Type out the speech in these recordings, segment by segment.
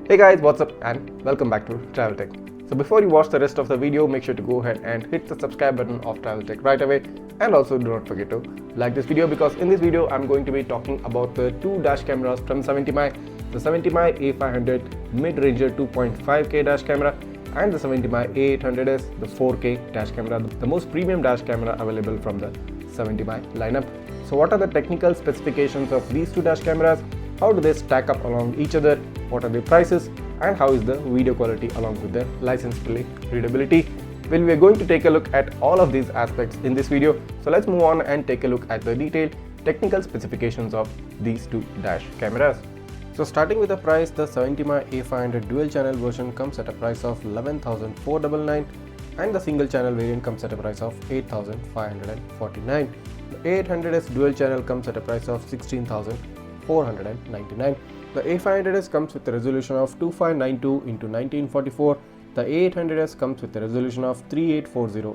Hey guys, what's up and welcome back to Travel Tech. So before you watch the rest of the video, make sure to go ahead and hit the subscribe button of Travel Tech right away, and also do not forget to like this video, because in this video I'm going to be talking about the two dash cameras from 70mm, the 70mm A500 mid-ranger 2.5K dash camera and the 70mm A800S, the 4K dash camera, the most premium dash camera available from the 70mm lineup. So what are the technical specifications of these two dash cameras? How do they stack up along each other? What are their prices? And how is the video quality along with the license plate readability? Well, we are going to take a look at all of these aspects in this video. So let's move on and take a look at the detailed technical specifications of these two dash cameras. So starting with the price, the 70mm A500 dual channel version comes at a price of 11,499 and the single channel variant comes at a price of 8,549. The A800S dual channel comes at a price of 16,499. The A500S comes with a resolution of 2592 x 1944. The A800S comes with a resolution of 3840 x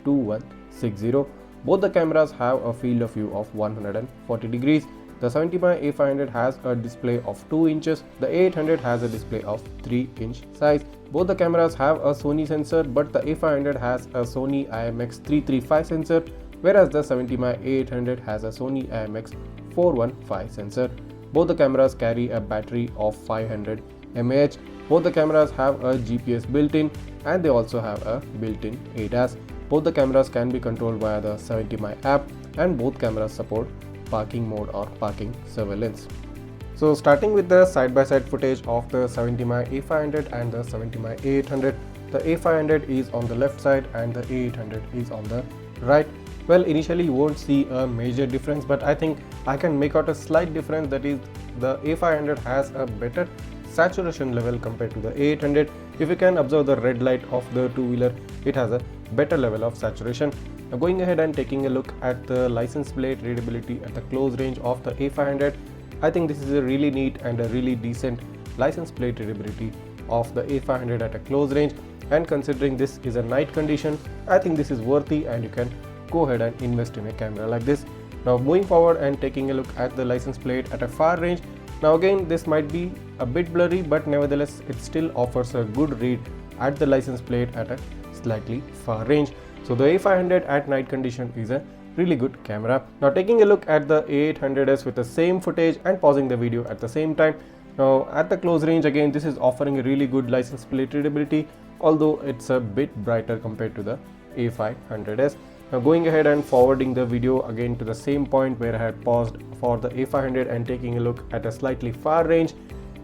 2160. Both the cameras have a field of view of 140 degrees. The 70mm A500 has a display of 2 inches. The A800 has a display of 3-inch size. Both the cameras have a Sony sensor, but the A500 has a Sony IMX335 sensor, whereas the 70mm A800 has a Sony IMX415 sensor. Both the cameras carry a battery of 500 mAh. Both the cameras have a GPS built-in and they also have a built-in ADAS. Both the cameras can be controlled via the 70mm app, and both cameras support parking mode or parking surveillance. So starting with the side-by-side footage of the 70mm A500 and the 70mm A800, the A500 is on the left side and the A800 is on the right. Well, initially you won't see a major difference, but I think I can make out a slight difference. That is, the A500 has a better saturation level compared to the A800. If you can observe the red light of the two-wheeler, it has a better level of saturation. Now going ahead and taking a look at the license plate readability at the close range of the A500, I think this is a really neat and a really decent license plate readability of the A500 at a close range, and considering this is a night condition, I think this is worthy and you can go ahead and invest in a camera like this. Now moving forward and taking a look at the license plate at a far range. Now again, this might be a bit blurry, but nevertheless it still offers a good read at the license plate at a slightly far range. So the A500 at night condition is a really good camera. Now taking a look at the A800S with the same footage and pausing the video at the same time. Now at the close range, again this is offering a really good license plate readability, although it's a bit brighter compared to the A500S. Now going ahead and forwarding the video again to the same point where I had paused for the A500 and taking a look at a slightly far range.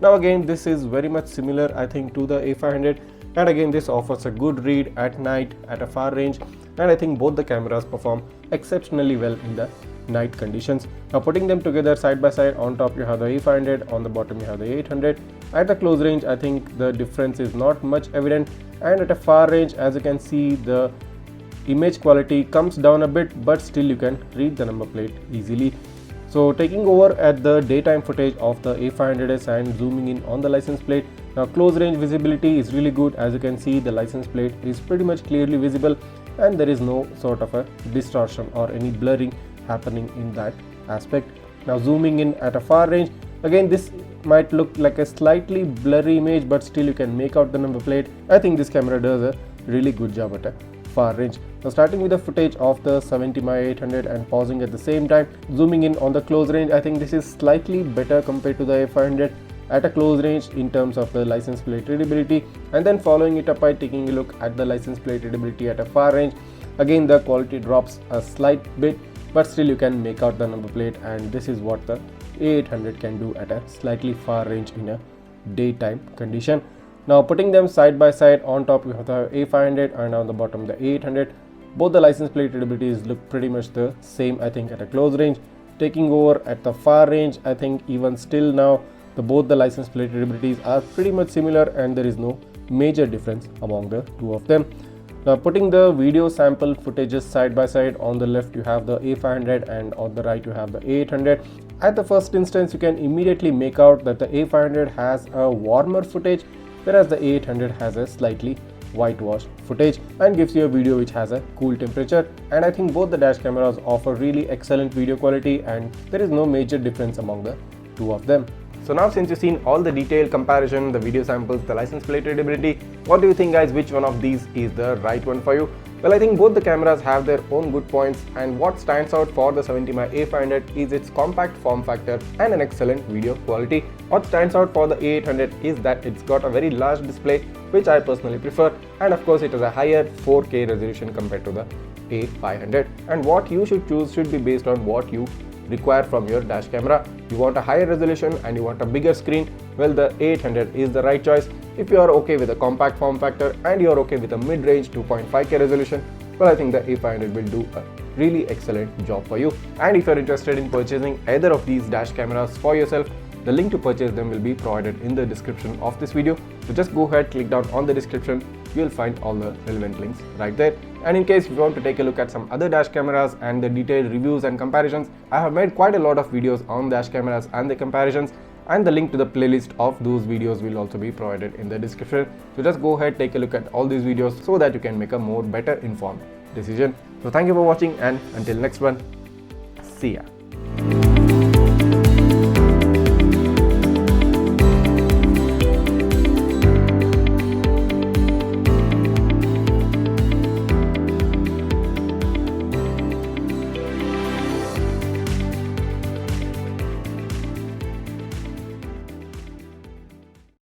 Now again, this is very much similar, I think, to the A500, and again this offers a good read at night at a far range, and I think both the cameras perform exceptionally well in the night conditions. Now putting them together side by side, on top you have the A500, on the bottom you have the A800. At the close range, I think the difference is not much evident, and at a far range, as you can see, the image quality comes down a bit, but still you can read the number plate easily. So taking over at the daytime footage of the A500S and zooming in on the license plate. Now close range visibility is really good. As you can see, the license plate is pretty much clearly visible and there is no sort of a distortion or any blurring happening in that aspect. Now zooming in at a far range, again this might look like a slightly blurry image, but still you can make out the number plate. I think this camera does a really good job at a far range. Now starting with the footage of the 70mm A800 and pausing at the same time, zooming in on the close range, I think this is slightly better compared to the A500 at a close range in terms of the license plate readability, and then following it up by taking a look at the license plate readability at a far range. Again the quality drops a slight bit, but still you can make out the number plate, and this is what the A800 can do at a slightly far range in a daytime condition. Now putting them side by side, on top you have the A500 and on the bottom the A800. Both the license plate readabilities look pretty much the same, I think, at a close range. Taking over at the far range, I think even still now both the license plate readabilities are pretty much similar and there is no major difference among the two of them. Now putting the video sample footages side by side, on the left you have the A500 and on the right you have the A800. At the first instance, you can immediately make out that the A500 has a warmer footage, whereas the A800 has a slightly whitewashed footage and gives you a video which has a cool temperature. And I think both the dash cameras offer really excellent video quality and there is no major difference among the two of them. So now since you've seen all the detailed comparison, the video samples, the license plate readability, what do you think guys, which one of these is the right one for you? Well, I think both the cameras have their own good points, and what stands out for the 70mm A500 is its compact form factor and an excellent video quality. What stands out for the A800 is that it's got a very large display, which I personally prefer, and of course it has a higher 4K resolution compared to the A500. And what you should choose should be based on what you require from your dash camera. You want a higher resolution and you want a bigger screen, well, the A800 is the right choice. If you are okay with a compact form factor and you are okay with a mid-range 2.5K resolution, well, I think the A500 will do a really excellent job for you. And if you are interested in purchasing either of these dash cameras for yourself, the link to purchase them will be provided in the description of this video. So just go ahead, click down on the description, you will find all the relevant links right there. And in case you want to take a look at some other dash cameras and the detailed reviews and comparisons, I have made quite a lot of videos on dash cameras and the comparisons, and the link to the playlist of those videos will also be provided in the description. So just go ahead, take a look at all these videos so that you can make a more better informed decision. So thank you for watching, and until next one, see ya.